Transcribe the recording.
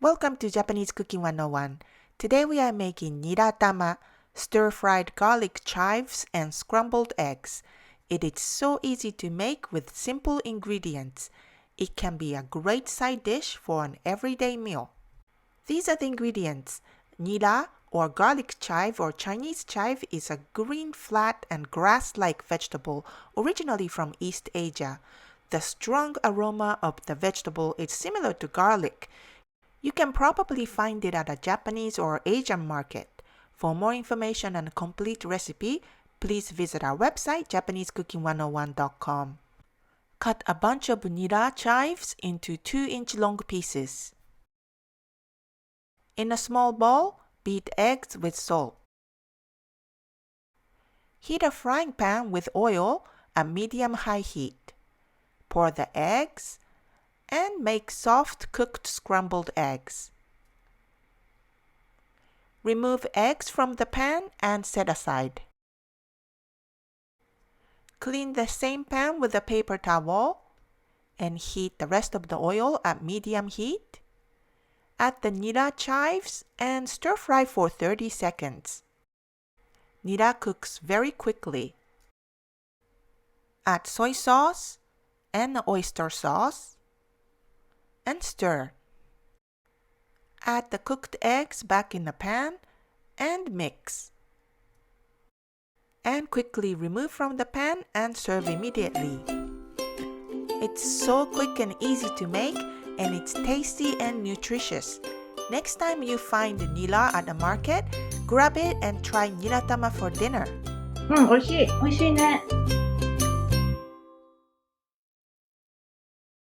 Welcome to Japanese Cooking 101. Today we are making Nira Tama, stir-fried garlic chives and scrambled eggs. It is so easy to make with simple ingredients. It can be a great side dish for an everyday meal. These are the ingredients. Nira, or garlic chive or Chinese chive, is a green, flat, and grass-like vegetable originally from East Asia. The strong aroma of the vegetable is similar to garlic. You can probably find it at a Japanese or Asian market. For more information and a complete recipe, please visit our website, JapaneseCooking101.com. Cut a bunch of nira chives into 2-inch long pieces. In a small bowl, beat eggs with salt. Heat a frying pan with oil at medium-high heat. Pour the eggs and make soft cooked scrambled eggs. Remove eggs from the pan and set aside. Clean the same pan with a paper towel and heat the rest of the oil at medium heat. Add the nira chives and stir fry for 30 seconds. Nira cooks very quickly. Add soy sauce and oyster sauce and stir. Add the cooked eggs back in the pan and mix. And quickly remove from the pan and serve immediately. It's so quick and easy to make, and it's tasty and nutritious. Next time you find nira at the market, grab it and try Nira Tama for dinner. 美味しい。美味しいね。